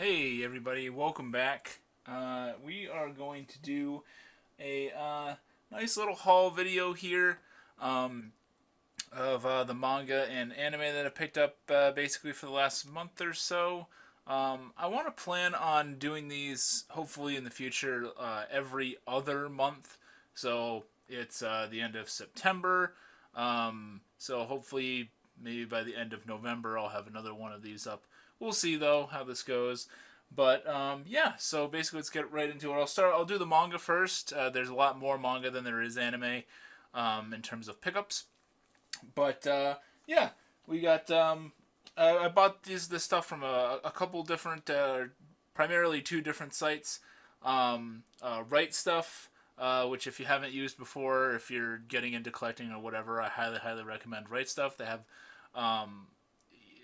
Hey everybody, welcome back. We are going to do a nice little haul video here um, of the manga and anime that I picked up basically for the last month or so. I want to plan on doing these hopefully in the future every other month. So it's the end of September. So hopefully maybe by the end of November I'll have another one of these up. We'll see though how this goes. But yeah, so basically let's get right into it. I'll do the manga first. There's a lot more manga than there is anime in terms of pickups. But yeah, we got. I bought this stuff from a couple different, primarily two different sites. Right Stuff, which if you haven't used before, if you're getting into collecting or whatever, I highly recommend Right Stuff. They have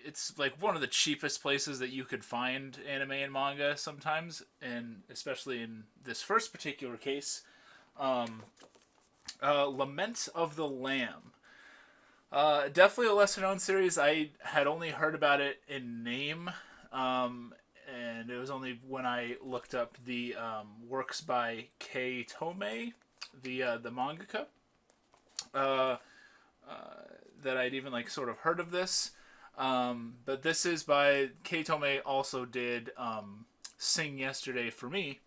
it's like one of the cheapest places that you could find anime and manga sometimes, and especially in this first particular case, Lament of the Lamb. Definitely a lesser known series. I had only heard about it in name, and it was only when I looked up the works by Kei Tomei, the mangaka, uh, that I'd even like sort of heard of this. But this is by Kei Tomei. Also did Sing Yesterday for Me,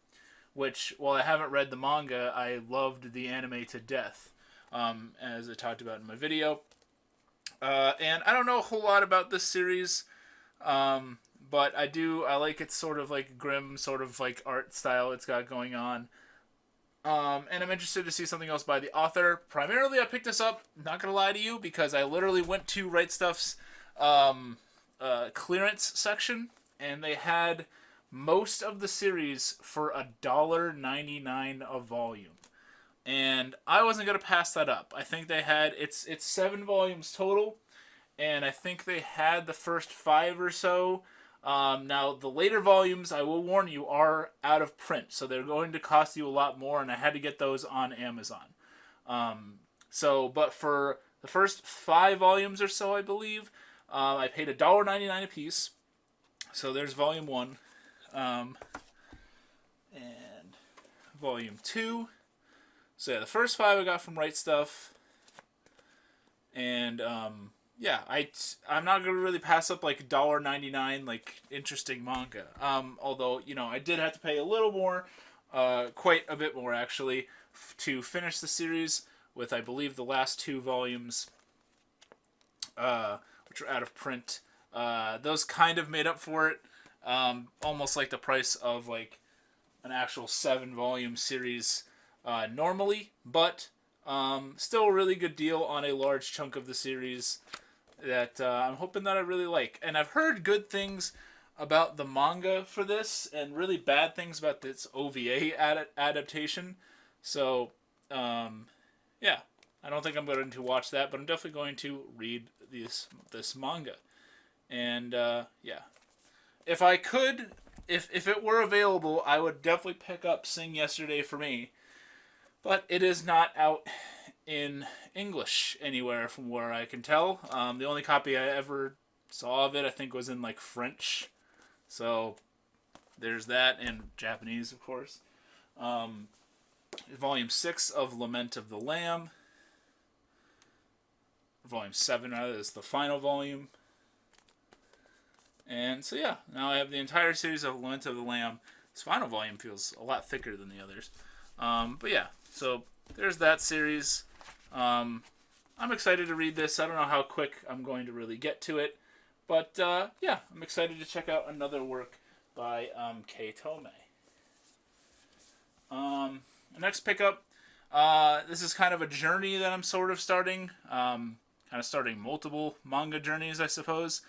which while I haven't read the manga, I loved the anime to death, as I talked about in my video. And I don't know a whole lot about this series, but I do. I like its sort of like grim, sort of like art style it's got going on. And I'm interested to see something else by the author. Primarily, I picked this up, not gonna lie to you, because I literally went to Right Stuff's clearance section, and they had most of the series for $1.99 a volume, and I wasn't gonna pass that up. I think they had it's 7 volumes total, and I think they had the first five or so. Now the later volumes, I will warn you, are out of print, so they're going to cost you a lot more, and I had to get those on Amazon. But for the first 5 volumes or so, I believe, I paid $1.99 a piece. So there's volume one, and volume two. So yeah, the first five I got from Right Stuff, and yeah, I'm not gonna really pass up like $1.99 like interesting manga. Although I did have to pay a little more, quite a bit more actually, to finish the series with I believe the last 2 volumes, which are out of print. Those kind of made up for it, almost like the price of like an actual 7 volume series normally, but still a really good deal on a large chunk of the series that I'm hoping that I really like. And I've heard good things about the manga for this, and really bad things about this OVA adaptation. So, yeah, I don't think I'm going to watch that, but I'm definitely going to read this manga. And yeah, if I could, if it were available, I would definitely pick up Sing Yesterday for Me. But it is not out in English anywhere from where I can tell. The only copy I ever saw of it, I think, was in like French. So there's that, and Japanese, of course. Volume 6 of Lament of the Lamb. Volume 7, rather, is the final volume. And so yeah, now I have the entire series of Lament of the Lamb. This final volume feels a lot thicker than the others. But yeah, so there's that series. I'm excited to read this. I don't know how quick I'm going to really get to it. But yeah, I'm excited to check out another work by Kei Tomei. Next pickup. This is kind of a journey that I'm sort of starting. Kind of starting multiple manga journeys, I suppose.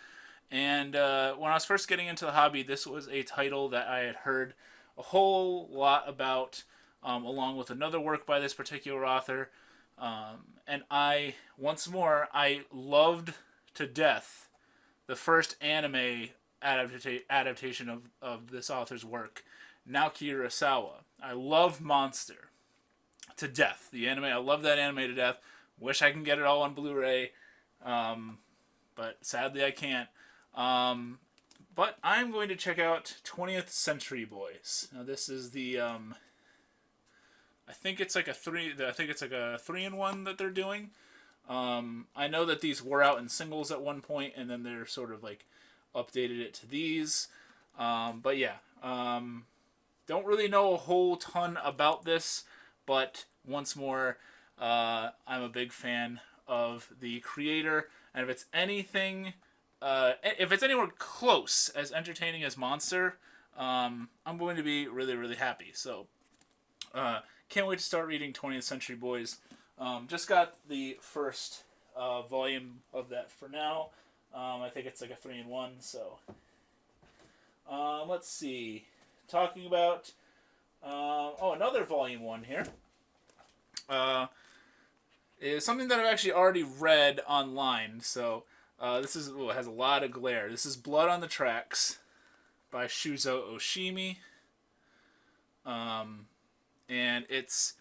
And when I was first getting into the hobby, this was a title that I had heard a whole lot about, along with another work by this particular author. And once more, I loved to death the first anime adaptation of this author's work, Naoki Urasawa. I love Monster to death. The anime, I love that anime to death. Wish I can get it all on Blu-ray, but sadly I can't. But But I'm going to check out 20th Century Boys. Now this is the I think it's like a 3-in-1 that they're doing. I know that these were out in singles at one point, and then they're sort of like updated it to these. But yeah, don't really know a whole ton about this, but once more, I'm a big fan of the creator, and if it's anywhere close as entertaining as Monster, I'm going to be really, really happy. So, can't wait to start reading 20th Century Boys. Just got the first volume of that for now. I think it's like a 3-in-1, so. Let's see. Talking about, another volume 1 here. Is something that I've actually already read online, so this is, it has a lot of glare. This is Blood on the Tracks by Shuzo Oshimi. And it's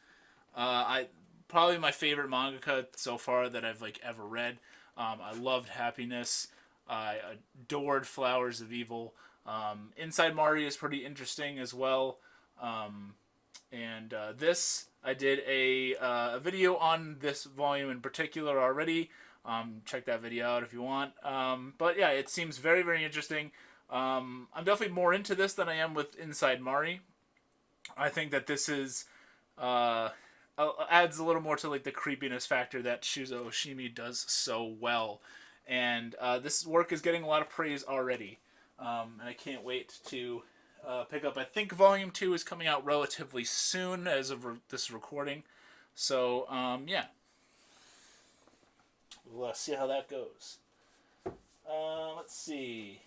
probably my favorite mangaka so far that I've like ever read. I loved Happiness. I adored Flowers of Evil. Inside Mari is pretty interesting as well. And this, I did a video on this volume in particular already. Check that video out if you want. But yeah, it seems very, very interesting. I'm definitely more into this than I am with Inside Mari. I think that this is adds a little more to like the creepiness factor that Shuzo Oshimi does so well, and this work is getting a lot of praise already, and I can't wait to pick up. I think Volume 2 is coming out relatively soon as of this recording, so yeah, we'll see how that goes. Let's see.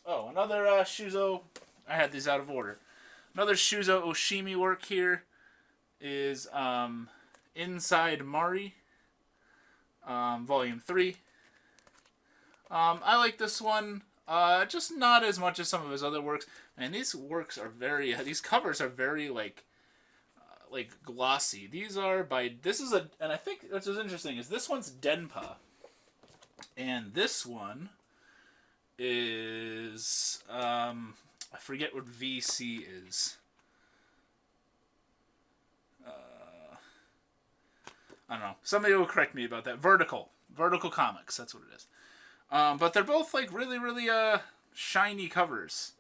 Oh, another Shuzo. I had these out of order. Another Shuzo Oshimi work here is Inside Mari, Volume 3. I like this one, just not as much as some of his other works. And these works are these covers are very like glossy. These are and I think what's interesting is this one's Denpa, and this one is I forget what VC is. I don't know. Somebody will correct me about that. Vertical Comics. That's what it is. But they're both like really, really shiny covers.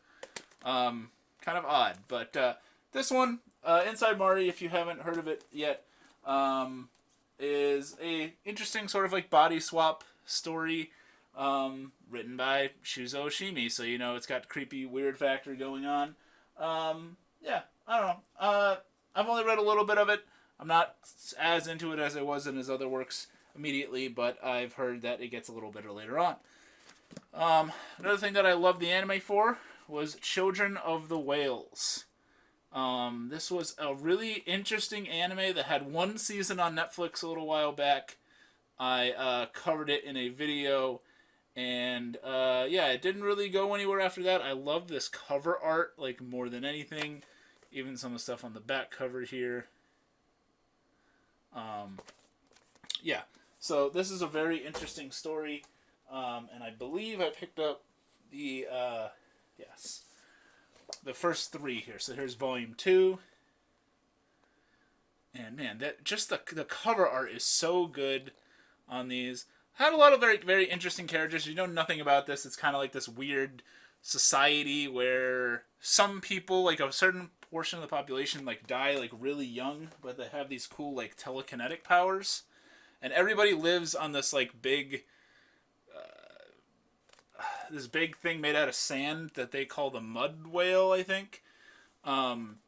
Kind of odd. But this one, Inside Mari, if you haven't heard of it yet, is a interesting sort of like body swap story. Written by Shuzo Oshimi, so you know it's got creepy, weird factor going on. Yeah, I don't know. I've only read a little bit of it. I'm not as into it as I was in his other works immediately, but I've heard that it gets a little better later on. Another thing that I loved the anime for was Children of the Whales. This was a really interesting anime that had one season on Netflix a little while back. I covered it in a video. And, yeah, it didn't really go anywhere after that. I love this cover art, like, more than anything. Even some of the stuff on the back cover here. Yeah. So, this is a very interesting story. And I believe I picked up the, the first 3 here. So, here's Volume 2. And, man, just the cover art is so good on these. Had a lot of very, very interesting characters. You know nothing about this. It's kind of like this weird society where some people, like a certain portion of the population, like die like really young, but they have these cool like telekinetic powers, and everybody lives on this like big, this big thing made out of sand that they call the mud whale, I think, and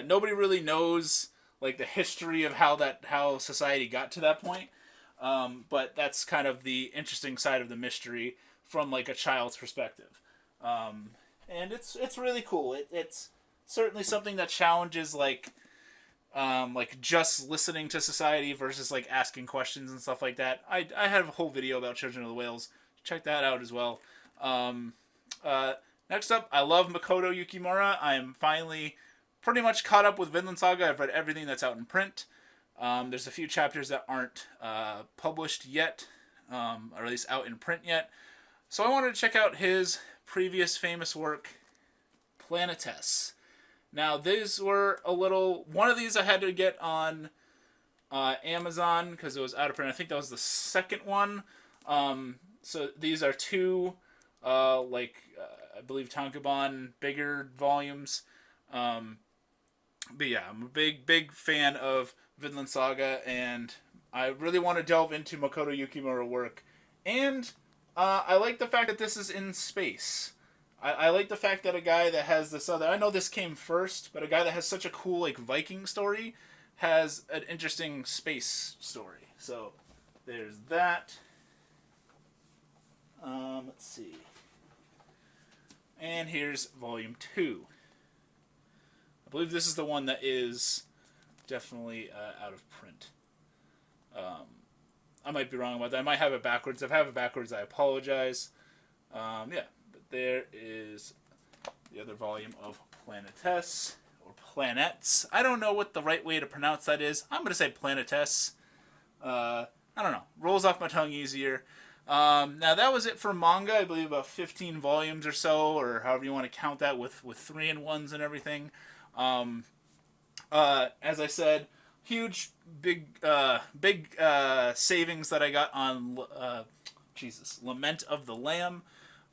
nobody really knows like the history of how society got to that point. But that's kind of the interesting side of the mystery from like a child's perspective. And it's really cool. It's certainly something that challenges like just listening to society versus like asking questions and stuff like that. I have a whole video about Children of the Whales. Check that out as well. Next up, I love Makoto Yukimura. I am finally pretty much caught up with Vinland Saga. I've read everything that's out in print. There's a few chapters that aren't published yet. or at least out in print yet. So I wanted to check out his previous famous work, Planetes. Now, these were a little... One of these I had to get on Amazon because it was out of print. I think that was the second one. So these are two, I believe Tankobon bigger volumes. But yeah, I'm a big fan of Vinland Saga, and I really want to delve into Makoto Yukimura work. And I like the fact that this is in space. I like the fact that a guy that has this other... I know this came first, but a guy that has such a cool like Viking story has an interesting space story. So there's that. Let's see. And here's volume 2. I believe this is the one that is definitely out of print. I might be wrong about that. I might have it backwards. If I have it backwards, I apologize. Yeah, but there is the other volume of Planetes, or Planets. I don't know what the right way to pronounce that is. I'm going to say Planetes. I don't know. Rolls off my tongue easier. Now, that was it for manga. I believe about 15 volumes or so, or however you want to count that with 3-in-1s and everything. As I said, huge, big savings that I got on, Lament of the Lamb.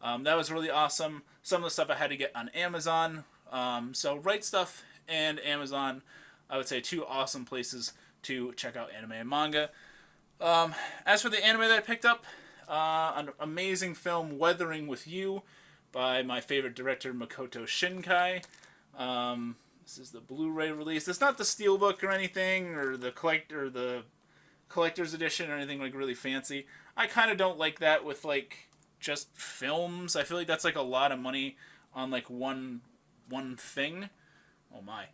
That was really awesome. Some of the stuff I had to get on Amazon. So Right Stuff and Amazon, I would say 2 awesome places to check out anime and manga. As for the anime that I picked up, an amazing film, Weathering with You, by my favorite director, Makoto Shinkai. This is the Blu-ray release. It's not the Steelbook or anything, or the collector's edition or anything like really fancy. I kind of don't like that with like just films. I feel like that's like a lot of money on like one thing. Oh my.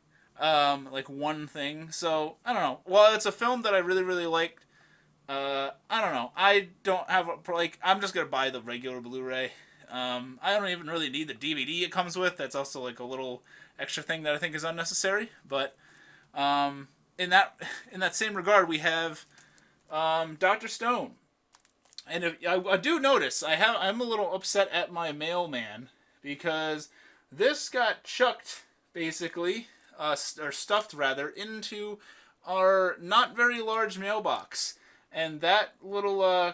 Like one thing. So I don't know. Well, it's a film that I really liked. I don't know. I don't have I'm just gonna buy the regular Blu-ray. I don't even really need the DVD it comes with. That's also like a little extra thing that I think is unnecessary. But in that same regard, we have Dr. Stone. And I do notice I'm a little upset at my mailman because this got chucked basically, or stuffed rather, into our not very large mailbox. And that little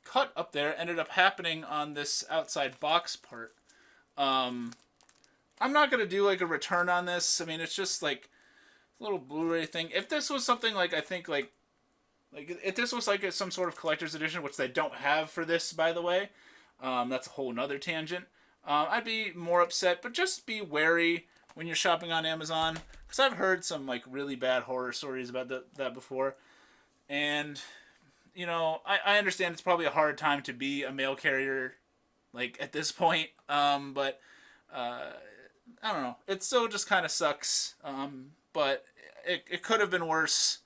cut up there ended up happening on this outside box part. I'm not going to do like a return on this. I mean, it's just like a little Blu-ray thing. If this was something like, I think like if this was like some sort of collector's edition, which they don't have for this, by the way, that's a whole nother tangent, I'd be more upset. But just be wary when you're shopping on Amazon, because I've heard some like really bad horror stories about that before. And you know, I understand it's probably a hard time to be a mail carrier, like, at this point, but, I don't know, it still just kind of sucks, but it could have been worse.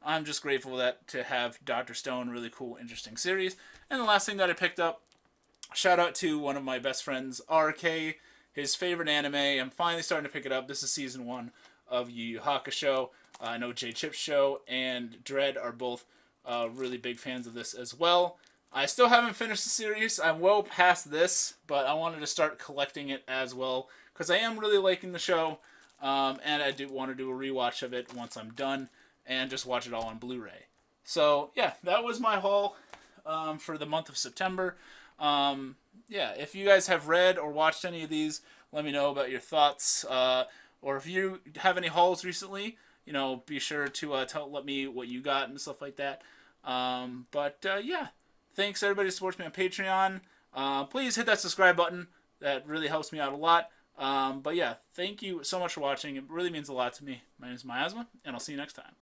I'm just grateful to have Dr. Stone, really cool, interesting series. And the last thing that I picked up, shout out to one of my best friends, RK, his favorite anime. I'm finally starting to pick it up. This is season 1 of Yu Yu Hakusho. I know J Chip's show and Dread are both really big fans of this as well. I still haven't finished the series. I'm well past this, but I wanted to start collecting it as well because I am really liking the show, and I do want to do a rewatch of it once I'm done and just watch it all on Blu-ray. So yeah, that was my haul for the month of September. Yeah, if you guys have read or watched any of these, let me know about your thoughts. Or if you have any hauls recently, you know, be sure to let me what you got and stuff like that. Yeah, thanks everybody who supports me on Patreon. Please hit that subscribe button. That really helps me out a lot. But yeah, thank you so much for watching. It really means a lot to me. My name is Miasma, and I'll see you next time.